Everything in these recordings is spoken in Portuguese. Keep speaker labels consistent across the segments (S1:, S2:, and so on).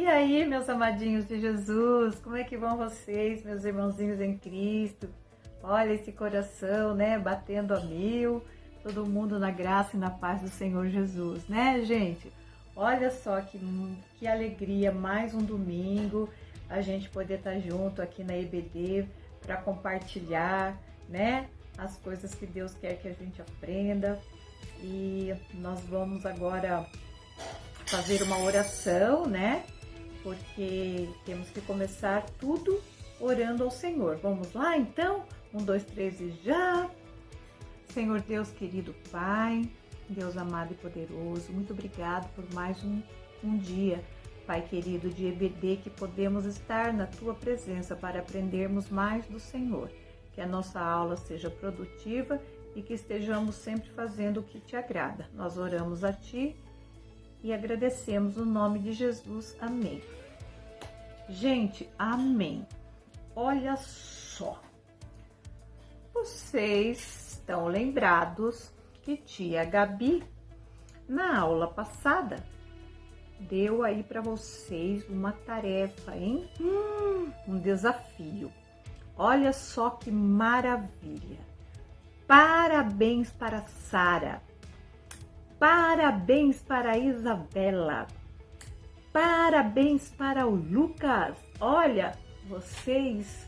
S1: E aí, meus amadinhos de Jesus, como é que vão vocês, meus irmãozinhos em Cristo? Olha esse coração, né, batendo a mil, todo mundo na graça e na paz do Senhor Jesus, né, gente? Olha só que alegria, mais um domingo, a gente poder estar junto aqui na EBD para compartilhar, né, as coisas que Deus quer que a gente aprenda. E nós vamos agora fazer uma oração, né? Porque temos que começar tudo orando ao Senhor. Vamos lá, então? 1, 2, 3 e já! Senhor Deus, querido Pai, Deus amado e poderoso, muito obrigado por mais um dia, Pai querido, de EBD, que podemos estar na Tua presença para aprendermos mais do Senhor. Que a nossa aula seja produtiva e que estejamos sempre fazendo o que Te agrada. Nós oramos a Ti e agradecemos no nome de Jesus. Amém. Gente, amém. Olha só. Vocês estão lembrados que tia Gabi, na aula passada, deu aí para vocês uma tarefa, hein? Um desafio. Olha só que maravilha. Parabéns para Sara. Parabéns para a Isabela, parabéns para o Lucas. Olha, vocês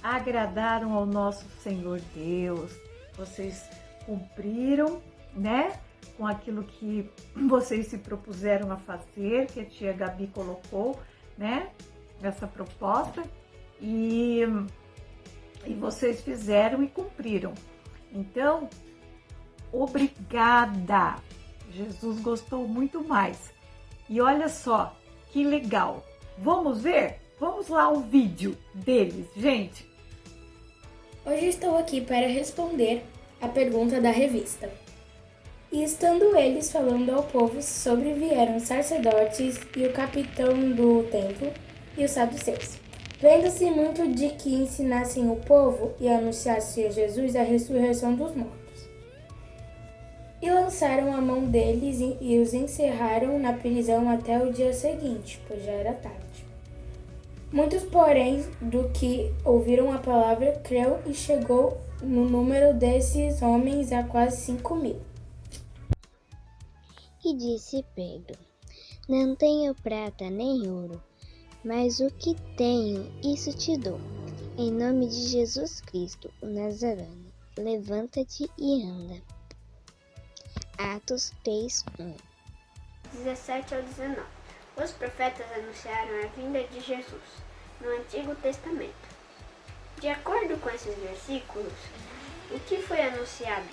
S1: agradaram ao nosso Senhor Deus, vocês cumpriram, né, com aquilo que vocês se propuseram a fazer, que a tia Gabi colocou, né, essa proposta, e vocês fizeram e cumpriram. Então, obrigada! Jesus gostou muito mais. E olha só, que legal. Vamos ver? Vamos lá o vídeo deles, gente.
S2: Hoje estou aqui para responder a pergunta da revista. E estando eles falando ao povo, sobrevieram os sacerdotes e o capitão do templo e os saduceus. Vendo-se muito de que ensinassem o povo e anunciassem a Jesus a ressurreição dos mortos. E lançaram a mão deles e os encerraram na prisão até o dia seguinte, pois já era tarde. Muitos, porém, do que ouviram a palavra, creu e chegou no número desses homens a quase 5.000.
S3: E disse Pedro: Não tenho prata nem ouro, mas o que tenho, isso te dou. Em nome de Jesus Cristo, o Nazareno, levanta-te e anda. Atos 3:1.
S4: 17 ao 19. Os profetas anunciaram a vinda de Jesus no Antigo Testamento. De acordo com esses versículos, o que foi anunciado?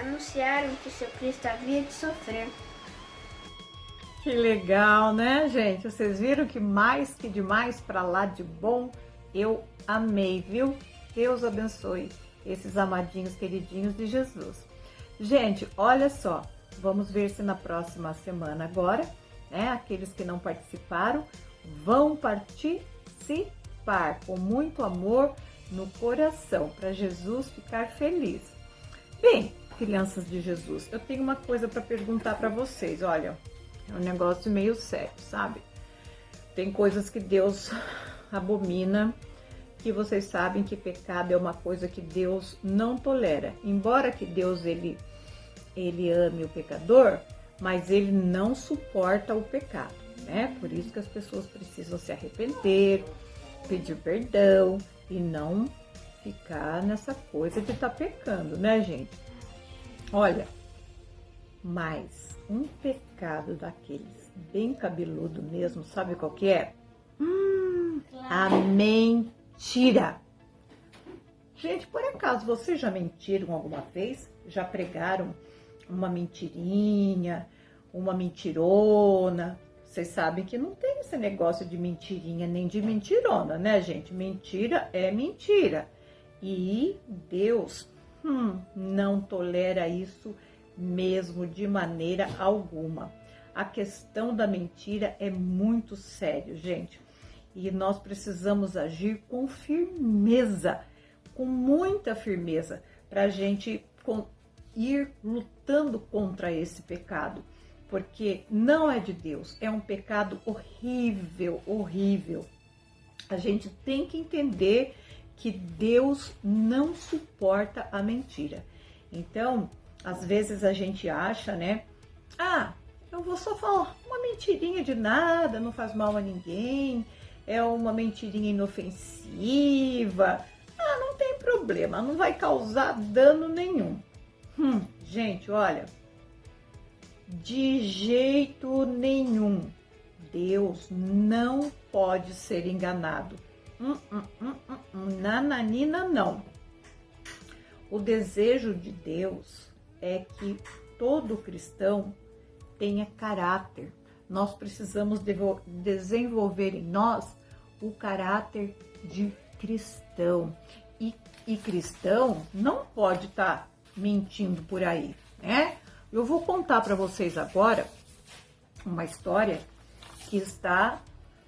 S4: Anunciaram que seu Cristo havia de sofrer.
S1: Que legal, né, gente? Vocês viram que mais que demais para lá de bom? Eu amei, viu? Deus abençoe esses amadinhos queridinhos de Jesus. Gente, olha só, vamos ver se na próxima semana agora, né, aqueles que não participaram, vão participar com muito amor no coração, para Jesus ficar feliz. Bem, crianças de Jesus, eu tenho uma coisa para perguntar para vocês, olha, é um negócio meio sério, sabe? Tem coisas que Deus abomina, que vocês sabem que pecado é uma coisa que Deus não tolera. Embora que Deus, ele ame o pecador, mas ele não suporta o pecado, né? Por isso que as pessoas precisam se arrepender, pedir perdão e não ficar nessa coisa de estar pecando, né, gente? Olha, mas um pecado daqueles bem cabeludo mesmo, sabe qual que é? A mentira. Gente, por acaso vocês já mentiram alguma vez? Já pregaram uma mentirinha, uma mentirona? Vocês sabem que não tem esse negócio de mentirinha nem de mentirona, né, gente? Mentira é mentira. E Deus não tolera isso mesmo de maneira alguma. A questão da mentira é muito sério, gente. E nós precisamos agir com firmeza, com muita firmeza, para a gente ir lutando contra esse pecado. porque não é de Deus, é um pecado horrível, horrível. A gente tem que entender que Deus não suporta a mentira. Então, às vezes a gente acha, né? Ah, eu vou só falar uma mentirinha de nada, não faz mal a ninguém, é uma mentirinha inofensiva. Ah, não tem problema, não vai causar dano nenhum. Gente, olha, de jeito nenhum, Deus não pode ser enganado. Nananina, não. O desejo de Deus é que todo cristão tenha caráter. Nós precisamos desenvolver em nós o caráter de cristão. E cristão não pode estar mentindo por aí, né? Eu vou contar para vocês agora uma história que está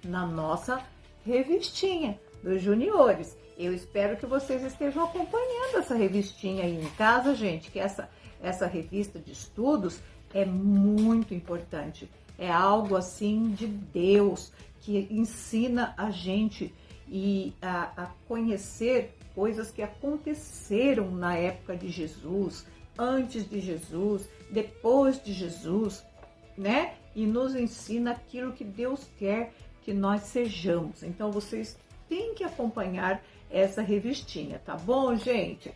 S1: na nossa revistinha dos juniores. Eu espero que vocês estejam acompanhando essa revistinha aí em casa, gente, que essa revista de estudos é muito importante. É algo assim de Deus que ensina a gente a conhecer coisas que aconteceram na época de Jesus, antes de Jesus, depois de Jesus, né? E nos ensina aquilo que Deus quer que nós sejamos. Então, vocês têm que acompanhar essa revistinha, tá bom, gente?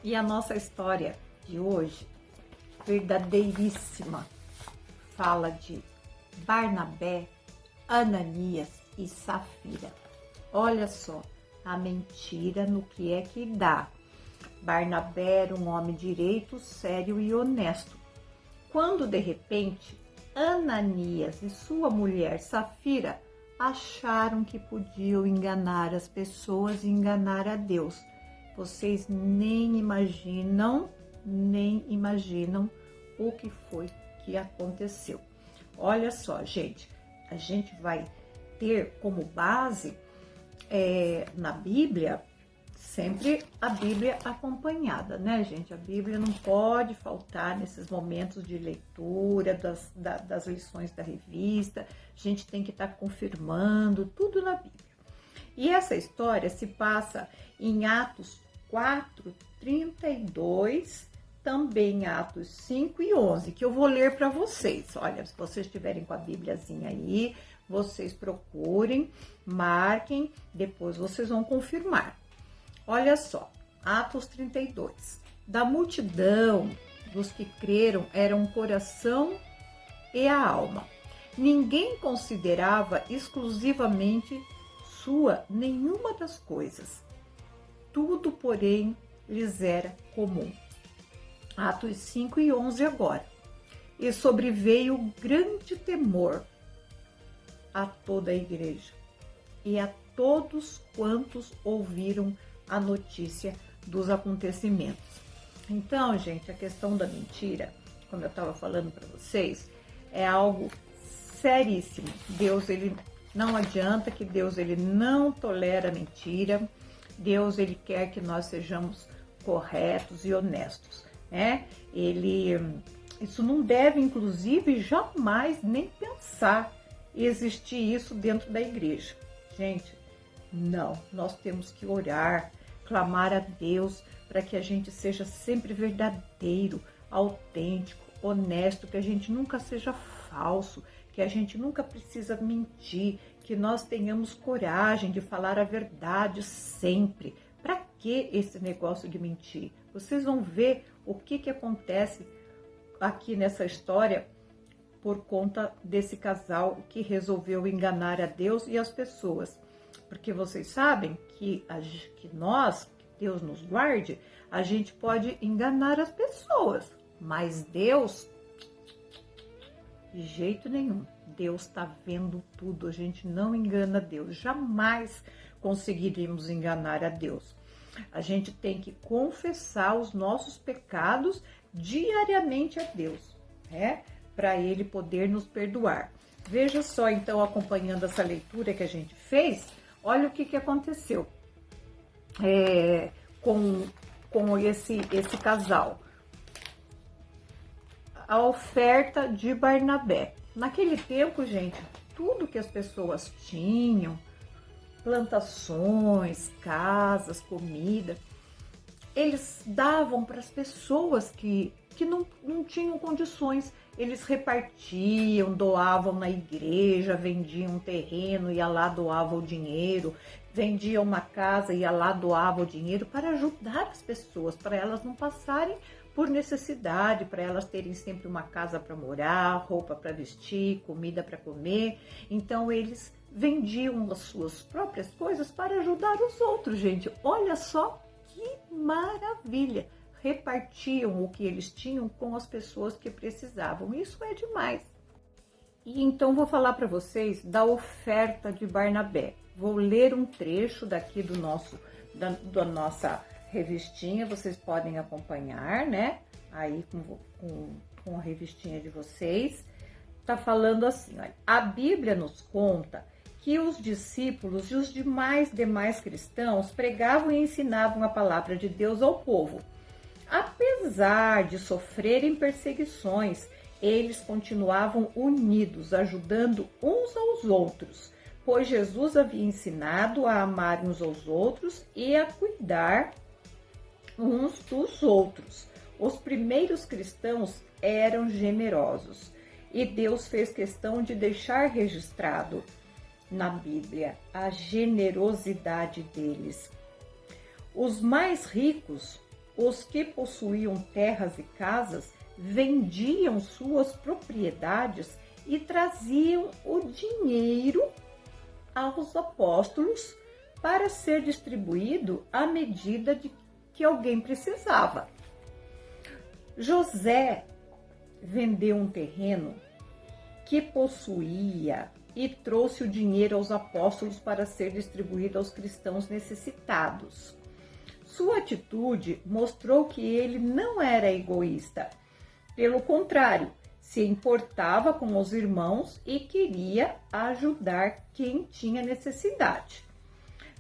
S1: E a nossa história de hoje, verdadeiríssima, fala de Barnabé, Ananias e Safira. Olha só, a mentira no que é que dá. Barnabé era um homem direito, sério e honesto. Quando, de repente, Ananias e sua mulher Safira acharam que podiam enganar as pessoas e enganar a Deus. Vocês nem imaginam o que foi que aconteceu. Olha só, gente, a gente vai ter como base na Bíblia, sempre a Bíblia acompanhada, né, gente? A Bíblia não pode faltar nesses momentos de leitura das lições da revista. A gente tem que estar confirmando tudo na Bíblia. E essa história se passa em Atos 4, 32, também Atos 5 e 11, que eu vou ler para vocês. Olha, se vocês estiverem com a Bíbliazinha aí, vocês procurem, marquem, depois vocês vão confirmar. Olha só, Atos 32. Da multidão dos que creram eram o coração e a alma. Ninguém considerava exclusivamente sua nenhuma das coisas. Tudo, porém, lhes era comum. Atos 5 e 11 agora. E sobreveio grande temor a toda a igreja e a todos quantos ouviram a notícia dos acontecimentos. Então, gente, a questão da mentira, como eu estava falando para vocês, é algo seríssimo. Deus, ele não adianta que Deus, ele não tolera mentira. Deus, ele quer que nós sejamos corretos e honestos, né? Isso não deve, inclusive, jamais nem pensar existir isso dentro da igreja. Gente, não, nós temos que orar, clamar a Deus para que a gente seja sempre verdadeiro, autêntico, honesto, que a gente nunca seja falso, que a gente nunca precisa mentir, que nós tenhamos coragem de falar a verdade sempre. Para que esse negócio de mentir? Vocês vão ver o que acontece aqui nessa história por conta desse casal que resolveu enganar a Deus e as pessoas. Porque vocês sabem que nós, que Deus nos guarde, a gente pode enganar as pessoas, mas Deus, de jeito nenhum. Deus está vendo tudo, a gente não engana Deus, jamais conseguiríamos enganar a Deus. A gente tem que confessar os nossos pecados diariamente a Deus, né? Para Ele poder nos perdoar. Veja só, então, acompanhando essa leitura que a gente fez, olha o que aconteceu com esse casal. a oferta de Barnabé. Naquele tempo, gente, tudo que as pessoas tinham, plantações, casas, comida, eles davam para as pessoas que não tinham condições. Eles repartiam, doavam na igreja, vendiam um terreno, ia lá, doava o dinheiro, vendia uma casa, ia lá, doava o dinheiro para ajudar as pessoas, para elas não passarem por necessidade, para elas terem sempre uma casa para morar, roupa para vestir, comida para comer. Então eles vendiam as suas próprias coisas para ajudar os outros, gente. Olha só que maravilha! Repartiam o que eles tinham com as pessoas que precisavam. Isso é demais. E então vou falar para vocês da oferta de Barnabé. Vou ler um trecho daqui da nossa revistinha, vocês podem acompanhar, né? Aí com a revistinha de vocês. Tá falando assim, olha, a Bíblia nos conta que os discípulos e os demais cristãos pregavam e ensinavam a palavra de Deus ao povo. Apesar de sofrerem perseguições, eles continuavam unidos, ajudando uns aos outros, pois Jesus havia ensinado a amar uns aos outros e a cuidar uns dos outros. Os primeiros cristãos eram generosos e Deus fez questão de deixar registrado na Bíblia a generosidade deles. Os mais ricos, os que possuíam terras e casas, vendiam suas propriedades e traziam o dinheiro aos apóstolos para ser distribuído à medida de que alguém precisava. José vendeu um terreno que possuía e trouxe o dinheiro aos apóstolos para ser distribuído aos cristãos necessitados. Sua atitude mostrou que ele não era egoísta. Pelo contrário, se importava com os irmãos e queria ajudar quem tinha necessidade.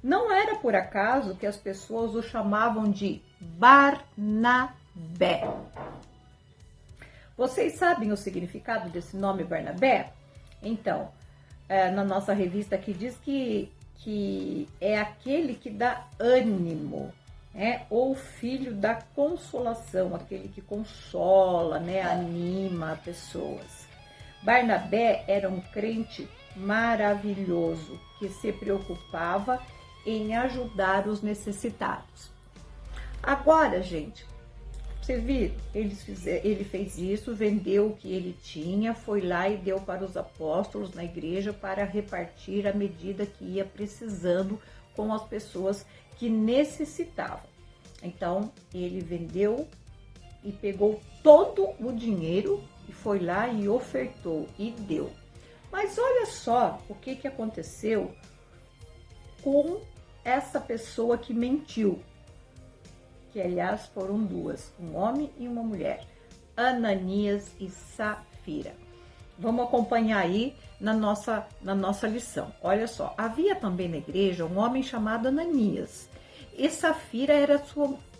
S1: Não era por acaso que as pessoas o chamavam de Barnabé. Vocês sabem o significado desse nome Barnabé? Então, na nossa revista aqui diz que é aquele que dá ânimo, ou filho da consolação, aquele que consola, anima pessoas. Barnabé era um crente maravilhoso que se preocupava em ajudar os necessitados. Agora, gente, você viu? Ele fez isso, vendeu o que ele tinha, foi lá e deu para os apóstolos na igreja para repartir à medida que ia precisando com as pessoas que necessitavam. Então, ele vendeu e pegou todo o dinheiro e foi lá e ofertou e deu. Mas olha só o que aconteceu com essa pessoa que mentiu, que aliás foram duas, um homem e uma mulher, Ananias e Safira. Vamos acompanhar aí na nossa lição. Olha só, havia também na igreja um homem chamado Ananias, e Safira era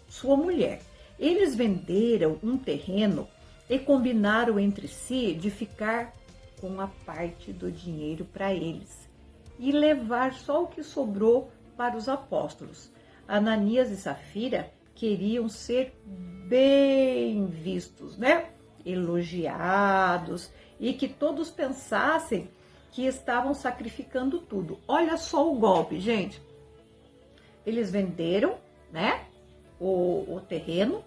S1: sua mulher. Eles venderam um terreno e combinaram entre si de ficar com a parte do dinheiro para eles e levar só o que sobrou para os apóstolos. Ananias e Safira queriam ser bem vistos, elogiados, e que todos pensassem que estavam sacrificando tudo. Olha só o golpe, gente. Eles venderam, o terreno,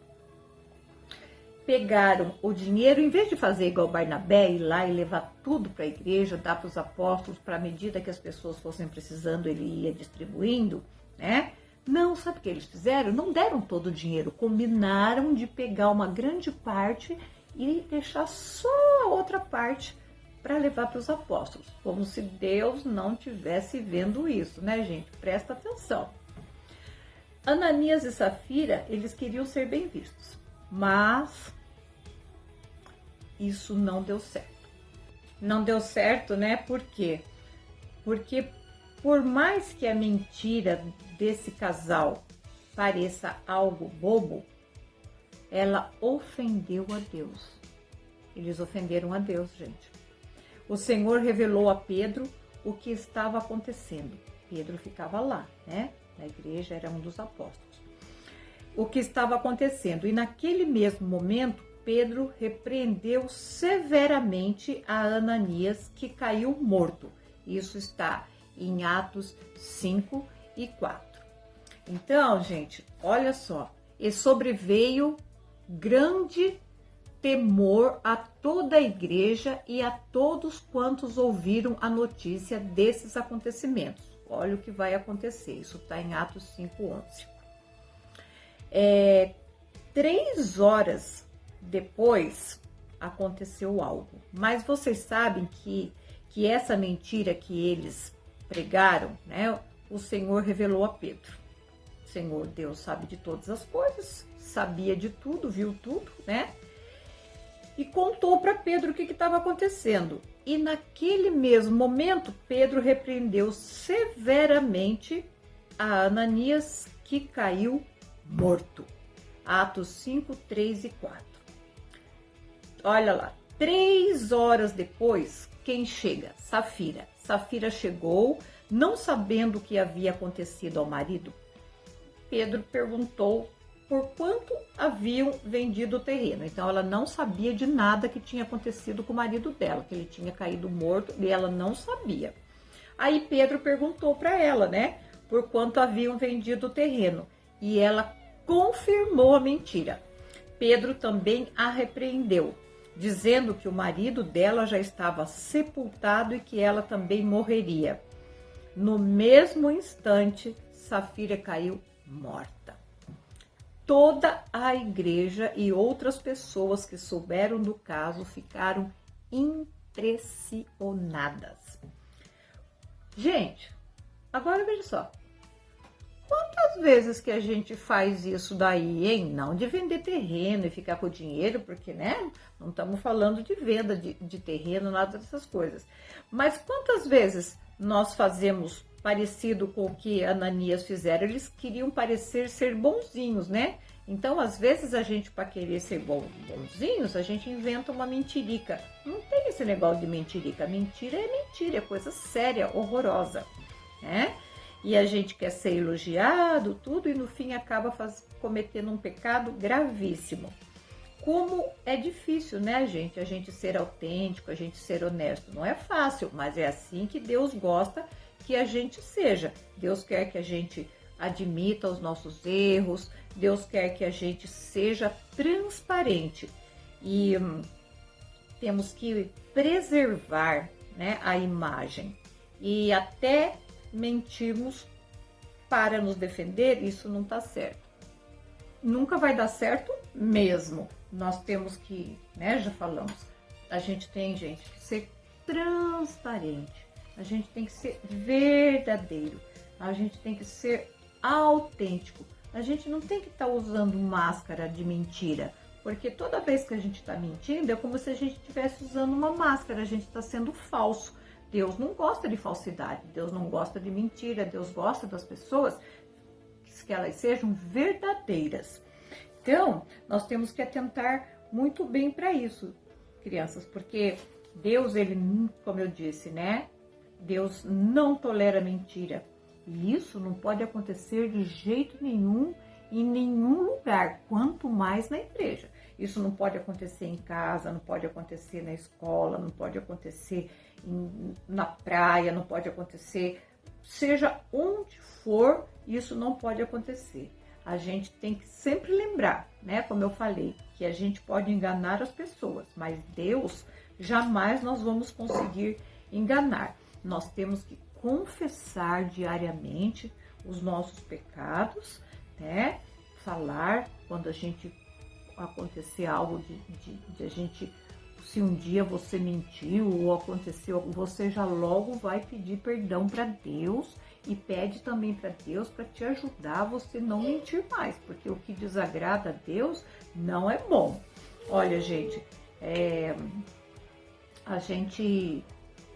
S1: pegaram o dinheiro, em vez de fazer igual Barnabé, ir lá e levar tudo para a igreja, dar para os apóstolos, para a medida que as pessoas fossem precisando, ele ia distribuindo, Não, sabe o que eles fizeram? Não deram todo o dinheiro, combinaram de pegar uma grande parte e deixar só a outra parte para levar para os apóstolos, como se Deus não estivesse vendo isso, gente? Presta atenção. Ananias e Safira, eles queriam ser bem vistos, mas isso não deu certo. Não deu certo, Por quê? Porque por mais que a mentira desse casal pareça algo bobo, ela ofendeu a Deus. Eles ofenderam a Deus, gente. O Senhor revelou a Pedro o que estava acontecendo. Pedro ficava lá, né? Na igreja, era um dos apóstolos. O que estava acontecendo. E naquele mesmo momento, Pedro repreendeu severamente a Ananias, que caiu morto. Isso está em Atos 5 e 4. Então, gente, olha só. E sobreveio grande temor a toda a igreja e a todos quantos ouviram a notícia desses acontecimentos. Olha o que vai acontecer. Isso está em Atos 5:11. 3 horas depois aconteceu algo. Mas vocês sabem que essa mentira que eles pregaram, né? O Senhor revelou a Pedro. O Senhor, Deus, sabe de todas as coisas, sabia de tudo, viu tudo, né? E contou para Pedro o que estava acontecendo. E naquele mesmo momento, Pedro repreendeu severamente a Ananias, que caiu morto. Atos 5, 3 e 4. Olha lá, 3 horas depois, quem chega? Safira. Safira chegou, não sabendo o que havia acontecido ao marido. Pedro perguntou por quanto haviam vendido o terreno. Então ela não sabia de nada que tinha acontecido com o marido dela, que ele tinha caído morto, e ela não sabia. Aí Pedro perguntou para ela, né, por quanto haviam vendido o terreno, e ela confirmou a mentira. Pedro também a repreendeu, dizendo que o marido dela já estava sepultado e que ela também morreria. No mesmo instante, Safira caiu morta. Toda a igreja e outras pessoas que souberam do caso ficaram impressionadas. Gente, agora veja só. Quantas vezes que a gente faz isso daí, hein? Não de vender terreno e ficar com o dinheiro, porque, né? Não estamos falando de venda de terreno, nada dessas coisas. Mas quantas vezes nós fazemos parecido com o que Ananias fizeram? Eles queriam parecer ser bonzinhos, né? Então, às vezes, a gente, para querer ser bonzinhos, a gente inventa uma mentirica. Não tem esse negócio de mentirica. Mentira, é coisa séria, horrorosa, né? E a gente quer ser elogiado, tudo, e no fim acaba cometendo um pecado gravíssimo. Como é difícil, né, gente? A gente ser autêntico, a gente ser honesto. Não é fácil, mas é assim que Deus gosta que a gente seja. Deus quer que a gente admita os nossos erros, Deus quer que a gente seja transparente. E temos que preservar, né, a imagem. E até mentirmos para nos defender, isso não está certo. Nunca vai dar certo mesmo. Nós temos que, né, já falamos, a gente tem, gente, que ser transparente, a gente tem que ser verdadeiro, a gente tem que ser autêntico, a gente não tem que estar usando máscara de mentira, porque toda vez que a gente está mentindo é como se a gente estivesse usando uma máscara, a gente está sendo falso. Deus não gosta de falsidade, Deus não gosta de mentira, Deus gosta das pessoas que elas sejam verdadeiras. Então, nós temos que atentar muito bem para isso, crianças, porque Deus, ele, como eu disse, né? Deus não tolera mentira. E isso não pode acontecer de jeito nenhum, em nenhum lugar, quanto mais na igreja. Isso não pode acontecer em casa, não pode acontecer na escola, não pode acontecer na praia, não pode acontecer, seja onde for, isso não pode acontecer. A gente tem que sempre lembrar, né, como eu falei, que a gente pode enganar as pessoas, mas Deus jamais nós vamos conseguir enganar. Nós temos que confessar diariamente os nossos pecados, né, falar quando a gente acontecer algo de a gente, se um dia você mentiu ou aconteceu, você já logo vai pedir perdão para Deus e pede também para Deus para te ajudar a você não mentir mais, porque o que desagrada a Deus não é bom. Olha, gente, a gente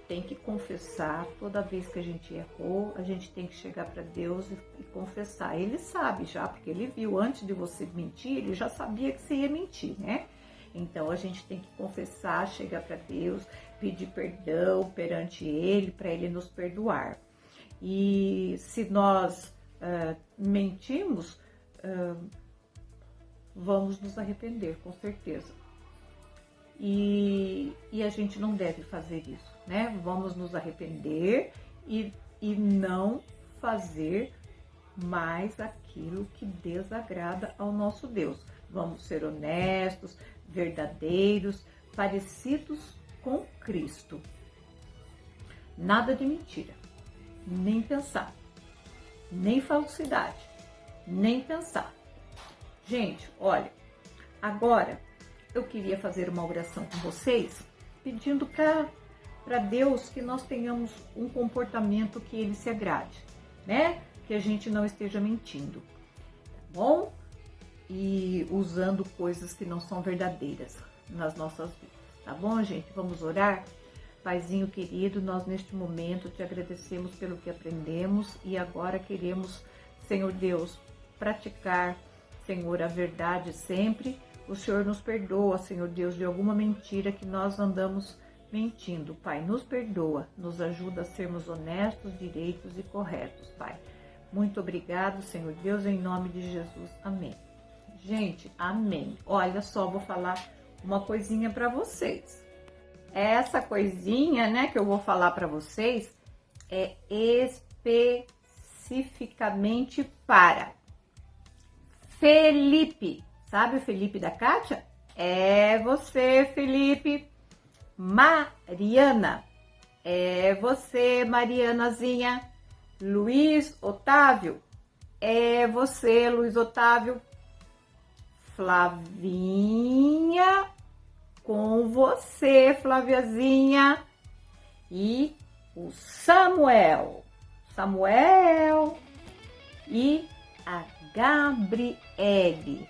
S1: tem que confessar toda vez que a gente errou, a gente tem que chegar para Deus e confessar. Ele sabe já, porque ele viu antes de você mentir, ele já sabia que você ia mentir, né? Então a gente tem que confessar, chegar para Deus, pedir perdão perante Ele, para Ele nos perdoar. E se nós mentimos, vamos nos arrepender, com certeza. E a gente não deve fazer isso, né? Vamos nos arrepender e não fazer mais aquilo que desagrada ao nosso Deus. Vamos ser honestos, verdadeiros, parecidos com Cristo. Nada de mentira, nem pensar, nem falsidade, nem pensar. Gente, olha, agora eu queria fazer uma oração com vocês, pedindo para Deus que nós tenhamos um comportamento que Ele se agrade, né? Que a gente não esteja mentindo, tá bom? E usando coisas que não são verdadeiras nas nossas vidas, tá bom, gente? Vamos orar? Paizinho querido, nós neste momento te agradecemos pelo que aprendemos e agora queremos, Senhor Deus, praticar, Senhor, a verdade sempre. O Senhor nos perdoa, Senhor Deus, de alguma mentira que nós andamos mentindo. Pai, nos perdoa, nos ajuda a sermos honestos, direitos e corretos, Pai. Muito obrigado, Senhor Deus, em nome de Jesus. Amém. Gente, amém. Olha só, vou falar uma coisinha para vocês. Essa coisinha, né, que eu vou falar para vocês é especificamente para Felipe. Sabe o Felipe da Kátia? É você, Felipe. Mariana. É você, Marianazinha. Luiz Otávio. É você, Luiz Otávio. Flavinha. Com você, Flaviazinha. E o Samuel. Samuel. E a Gabriele.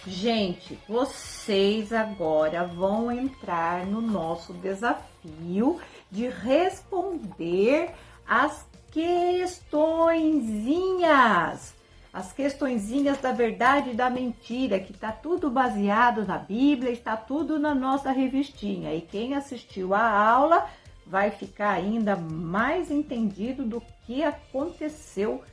S1: Gente, vocês agora vão entrar no nosso desafio de responder as questõezinhas. As questõezinhas da verdade e da mentira, que tá tudo baseado na Bíblia, está tudo na nossa revistinha. E quem assistiu a aula vai ficar ainda mais entendido do que aconteceu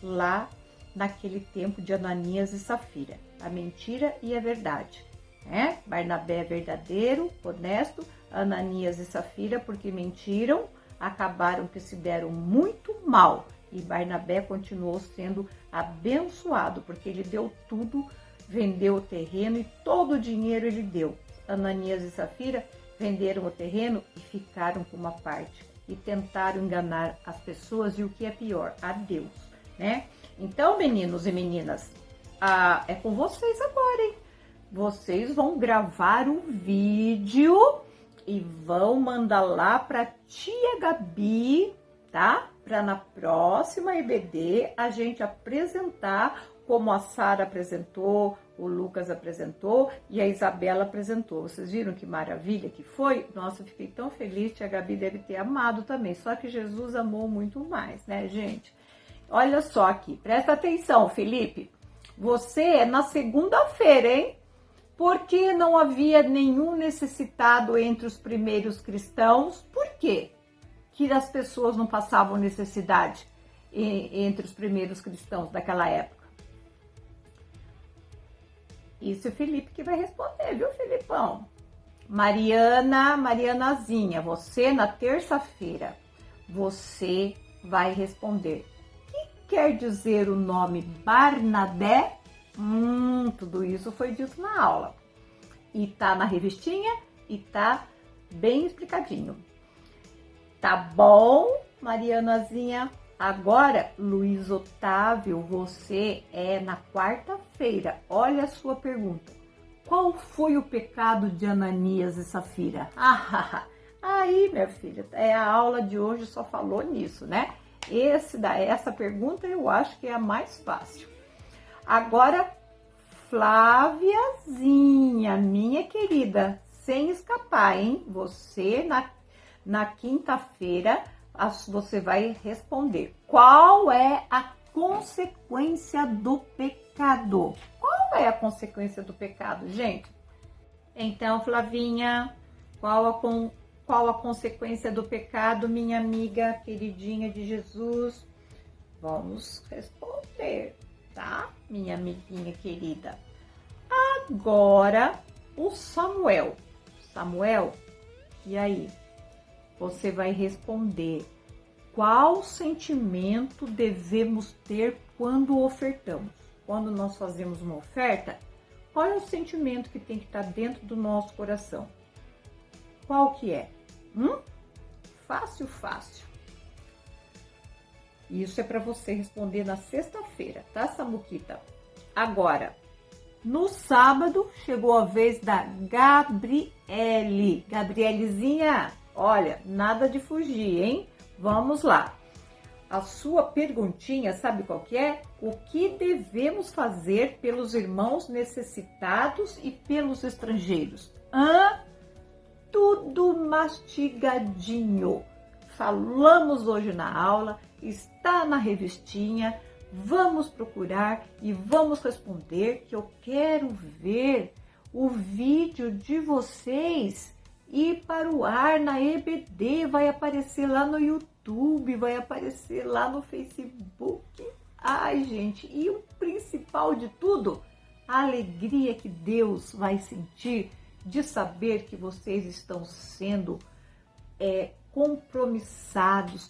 S1: lá naquele tempo de Ananias e Safira. A mentira e a verdade, né? Barnabé é verdadeiro, honesto, Ananias e Safira, porque mentiram, acabaram que se deram muito mal. E Barnabé continuou sendo abençoado, porque ele deu tudo, vendeu o terreno e todo o dinheiro ele deu. Ananias e Safira venderam o terreno e ficaram com uma parte. E tentaram enganar as pessoas e o que é pior, a Deus, né? Então, meninos e meninas, é com vocês agora, hein? Vocês vão gravar um vídeo e vão mandar lá para tia Gabi, tá? Para na próxima EBD a gente apresentar como a Sara apresentou, o Lucas apresentou e a Isabela apresentou. Vocês viram que maravilha que foi? Nossa, eu fiquei tão feliz, tia Gabi deve ter amado também, só que Jesus amou muito mais, né, gente? Olha só aqui, presta atenção, Felipe. Você é na segunda-feira, hein? Porque não havia nenhum necessitado entre os primeiros cristãos. Por quê? Que as pessoas não passavam necessidade entre os primeiros cristãos daquela época? Isso é o Felipe que vai responder, viu, Felipão? Marianazinha, você na terça-feira, você vai responder. O que quer dizer o nome Barnabé? Tudo isso foi dito na aula. E tá na revistinha e tá bem explicadinho. Tá bom, Marianazinha? Agora, Luiz Otávio, você é na quarta-feira. Olha a sua pergunta. Qual foi o pecado de Ananias e Safira? Aí, minha filha, a aula de hoje só falou nisso, né? Essa pergunta eu acho que é a mais fácil. Agora, Flaviazinha, minha querida, sem escapar, hein? Você, na quinta-feira, você vai responder. Qual é a consequência do pecado? Qual é a consequência do pecado, gente? Então, Flavinha, qual a consequência do pecado, minha amiga queridinha de Jesus? Vamos responder, tá, minha amiguinha querida? Agora, o Samuel. Samuel, e aí? Você vai responder. Qual sentimento devemos ter quando ofertamos? Quando nós fazemos uma oferta, qual é o sentimento que tem que estar dentro do nosso coração? Qual que é? Fácil, fácil. Isso é para você responder na sexta-feira, tá, Samuquita? Agora, no sábado, chegou a vez da Gabriele. Gabrielezinha, olha, nada de fugir, hein? Vamos lá. A sua perguntinha, sabe qual que é? O que devemos fazer pelos irmãos necessitados e pelos estrangeiros? Tudo mastigadinho. Falamos hoje na aula, está na revistinha. Vamos procurar e vamos responder, que eu quero ver o vídeo de vocês ir para o ar na EBD, vai aparecer lá no YouTube, vai aparecer lá no Facebook. Ai, gente, e o principal de tudo, a alegria que Deus vai sentir de saber que vocês estão sendo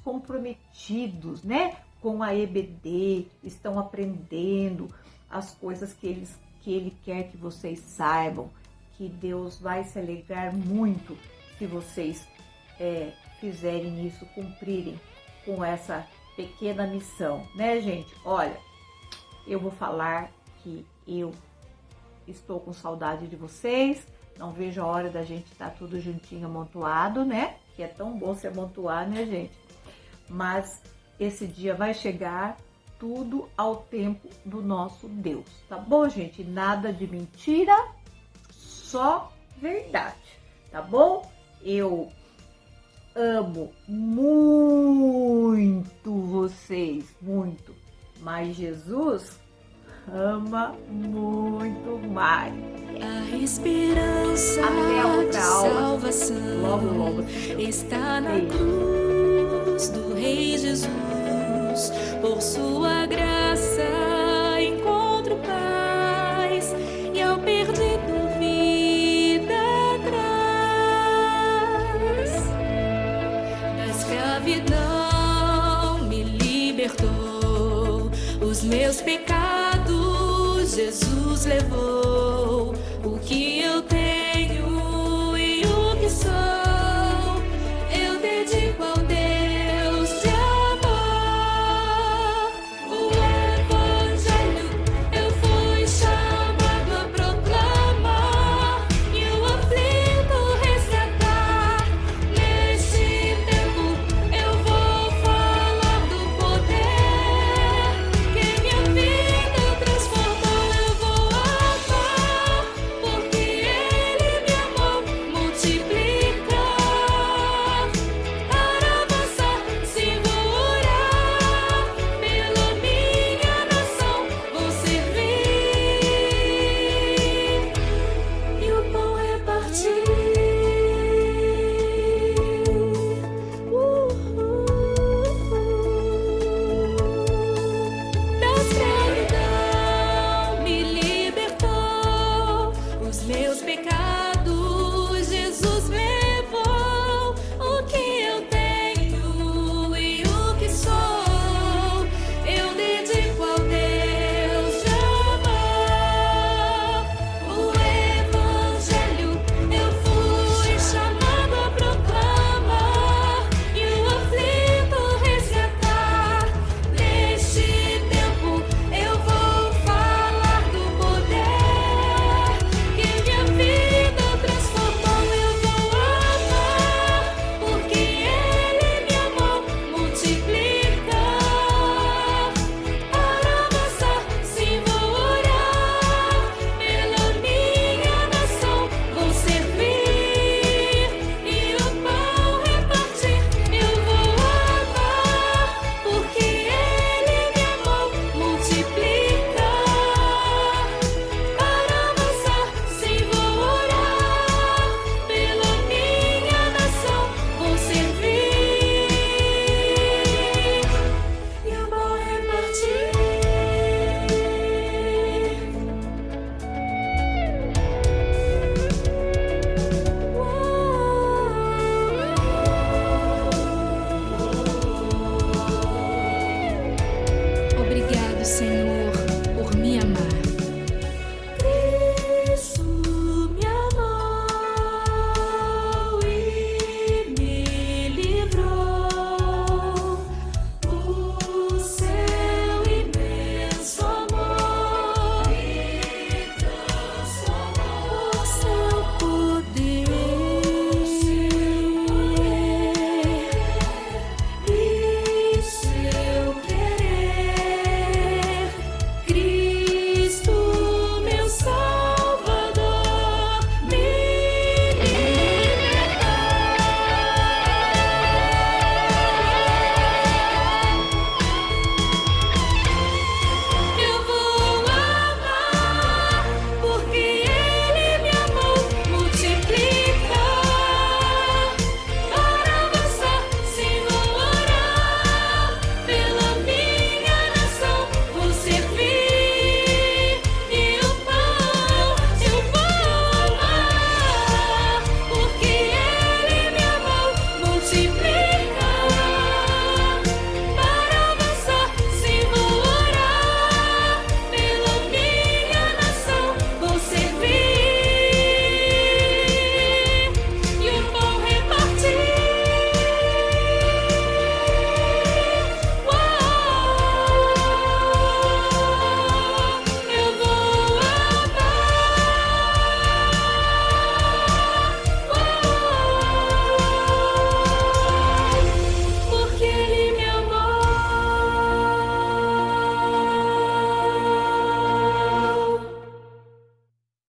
S1: comprometidos, né, com a EBD, estão aprendendo as coisas que Ele quer que vocês saibam, que Deus vai se alegrar muito se vocês fizerem isso, cumprirem com essa pequena missão, né, gente? Olha, eu vou falar que eu estou com saudade de vocês, não vejo a hora da gente estar tudo juntinho, amontoado, né? Que é tão bom se amontoar, né, gente? Mas esse dia vai chegar, tudo ao tempo do nosso Deus, tá bom, gente? Nada de mentira, só verdade, tá bom? Eu amo muito vocês, muito, mas Jesus ama muito mais.
S5: A esperança
S1: Até a outra
S5: de
S1: aula,
S5: salvação
S1: logo,
S5: está na
S1: beijo.
S5: cruz do Rei Jesus, por sua graça